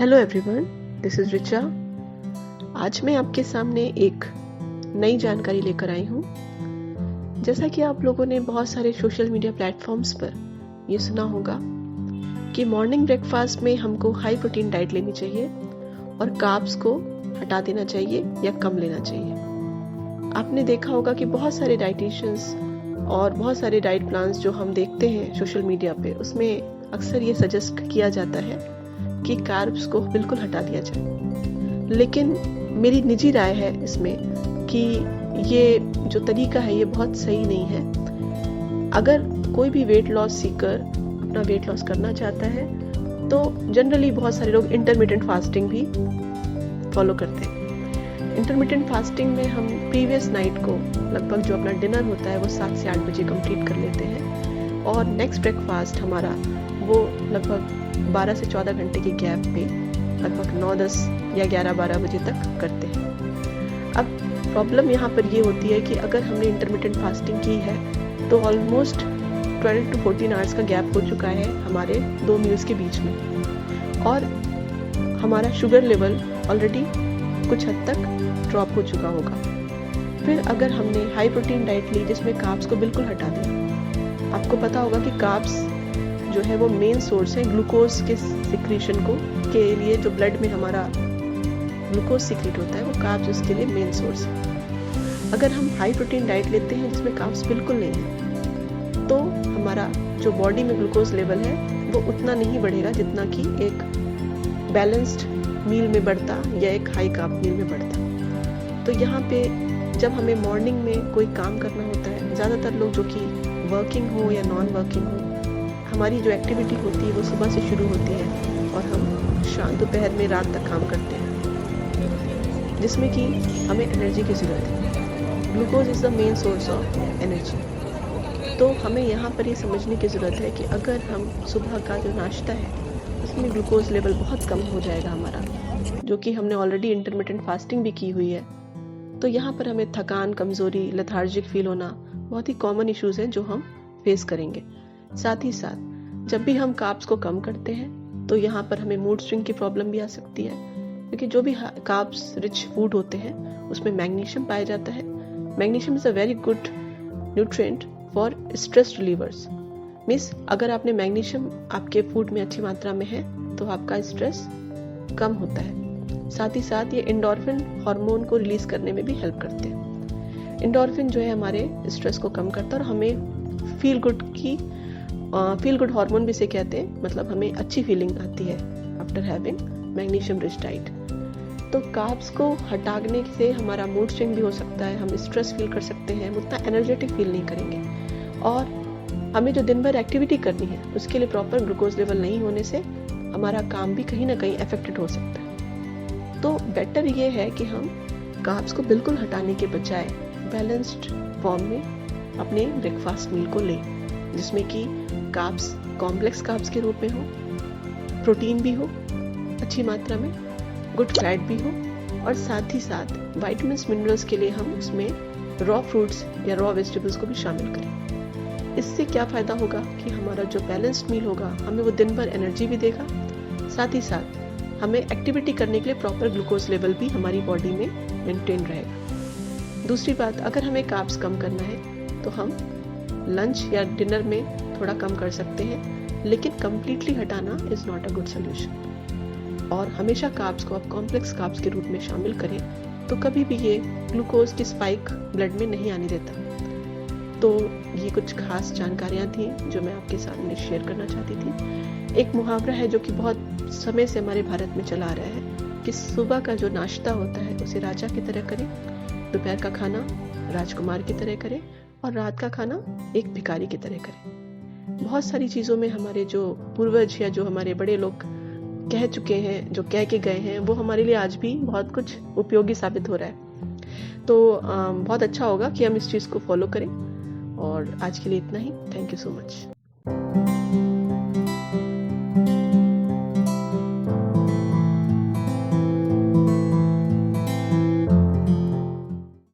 Hello everyone, this is Richa. आज मैं आपके सामने एक नई जानकारी लेकर आई हूँ। जैसा कि आप लोगों ने बहुत सारे सोशल मीडिया प्लेटफॉर्म्स पर ये सुना होगा कि मॉर्निंग ब्रेकफास्ट में हमको हाई प्रोटीन डाइट लेनी चाहिए और कार्ब्स को हटा देना चाहिए या कम लेना चाहिए। आपने देखा होगा कि बहुत सारे डाइटिशियंस और बहुत सारे डाइट प्लान्स जो हम देखते हैं सोशल मीडिया पे, उसमें अक्सर ये सजेस्ट किया जाता है कि कार्ब्स को बिल्कुल हटा दिया जाए। लेकिन मेरी निजी राय है इसमें कि ये जो तरीका है ये बहुत सही नहीं है। अगर कोई भी वेट लॉस सीकर अपना वेट लॉस करना चाहता है तो जनरली बहुत सारे लोग इंटरमिटेंट फास्टिंग भी फॉलो करते हैं। इंटरमिटेंट फास्टिंग में हम प्रीवियस नाइट को लगभग जो अपना डिनर होता है वो 7 से 8 बजे कंप्लीट कर लेते हैं और नेक्स्ट ब्रेकफास्ट हमारा वो लगभग 12 से 14 घंटे के गैप पे लगभग 9, 10 या 11, 12 बजे तक करते हैं। अब प्रॉब्लम यहाँ पर ये होती है कि अगर हमने इंटरमिटेंट फास्टिंग की है तो ऑलमोस्ट 12 to 14 आवर्स का गैप हो चुका है हमारे 2 मील्स के बीच में और हमारा शुगर लेवल ऑलरेडी कुछ हद तक ड्रॉप हो चुका होगा। फिर अगर हमने हाई प्रोटीन डाइट ली जिसमें कार्ब्स को बिल्कुल हटा दिया, आपको पता होगा कि कार्ब्स जो है वो मेन सोर्स है ग्लूकोज के सिक्रीशन के लिए। जो ब्लड में हमारा ग्लूकोज सिक्रीट होता है वो कार्ब्स उसके लिए मेन सोर्स है। अगर हम हाई प्रोटीन डाइट लेते हैं जिसमें कार्ब्स बिल्कुल नहीं है तो हमारा जो बॉडी में ग्लूकोज लेवल है वो उतना नहीं बढ़ेगा जितना कि एक बैलेंस्ड मील में बढ़ता या एक हाई कार्ब मील में बढ़ता। तो यहाँ पे जब हमें मॉर्निंग में कोई काम करना होता है, ज़्यादातर लोग जो कि वर्किंग हो या नॉन वर्किंग हो, हमारी जो एक्टिविटी होती है वो सुबह से शुरू होती है और हम शाम दोपहर में रात तक काम करते हैं जिसमें कि हमें एनर्जी की ज़रूरत है। Glucose is the main source of energy. तो हमें यहाँ पर ये समझने की ज़रूरत है कि अगर हम सुबह का जो नाश्ता है उसमें ग्लूकोज लेवल बहुत कम हो जाएगा हमारा, जो कि हमने ऑलरेडी इंटरमिटेंट फास्टिंग भी की हुई है, तो यहाँ पर हमें थकान, कमज़ोरी, लेथार्जिक फील होना बहुत ही कॉमन इश्यूज़ हैं जो हम फेस करेंगे। साथ ही साथ जब भी हम कार्ब्स को कम करते हैं तो यहाँ पर हमें मूड स्विंग की प्रॉब्लम भी आ सकती है, क्योंकि जो भी कार्ब्स रिच फूड होते हैं उसमें मैग्नीशियम पाया जाता है। Magnesium is a very good nutrient for stress relievers. Means अगर आपने मैग्नीशियम आपके फूड में अच्छी मात्रा में है तो आपका स्ट्रेस कम होता है। साथ ही साथ ये एंडोर्फिन हार्मोन को रिलीज करने में भी हेल्प करते हैं। एंडोर्फिन जो है हमारे स्ट्रेस को कम करता है और हमें फील गुड हार्मोन भी से कहते हैं, मतलब हमें अच्छी फीलिंग आती है after having magnesium rich diet. तो कार्ब्स को हटाने से हमारा मूड स्विंग भी हो सकता है, हम स्ट्रेस फील कर सकते हैं, उतना एनर्जेटिक फील नहीं करेंगे और हमें जो दिन भर एक्टिविटी करनी है उसके लिए प्रॉपर ग्लूकोज लेवल नहीं होने से हमारा काम भी कहीं ना कहीं अफेक्टेड हो सकता है। तो बेटर ये है कि हम कार्ब्स को बिल्कुल हटाने के बजाय बैलेंस्ड फॉर्म में अपने ब्रेकफास्ट मील को लें, जिसमें कि कार्ब्स कॉम्प्लेक्स कार्ब्स के रूप में हो, प्रोटीन भी हो अच्छी मात्रा में, गुड फैट भी हो और साथ ही साथ विटामिन्स मिनरल्स के लिए हम उसमें रॉ फ्रूट्स या रॉ वेजिटेबल्स को भी शामिल करें। इससे क्या फ़ायदा होगा कि हमारा जो बैलेंस्ड मील होगा हमें वो दिन भर एनर्जी भी देगा, साथ ही साथ हमें एक्टिविटी करने के लिए प्रॉपर ग्लूकोज लेवल भी हमारी बॉडी में मेंटेन रहेगा। दूसरी बात, अगर हमें कार्ब्स कम करना है तो हम लंच या डिनर में थोड़ा कम कर सकते हैं, लेकिन कम्प्लीटली हटाना is not a good solution. और हमेशा कार्ब्स को आप कॉम्प्लेक्स कार्ब्स के रूप में शामिल करें तो कभी भी ये ग्लूकोज की स्पाइक ब्लड में नहीं आने देता। तो ये कुछ खास जानकारियाँ थी जो मैं आपके सामने शेयर करना चाहती थी। एक मुहावरा है जो कि बहुत समय से हमारे भारत में चला आ रहा है कि सुबह का जो नाश्ता होता है उसे राजा की तरह करें, दोपहर का खाना राजकुमार की तरह करें और रात का खाना एक भिखारी की तरह करें। बहुत सारी चीज़ों में हमारे जो पूर्वज या जो हमारे बड़े लोग कह चुके हैं, जो कह के गए हैं, वो हमारे लिए आज भी बहुत कुछ उपयोगी साबित हो रहा है। तो बहुत अच्छा होगा कि हम इस चीज़ को फॉलो करें। और आज के लिए इतना ही। Thank you so much.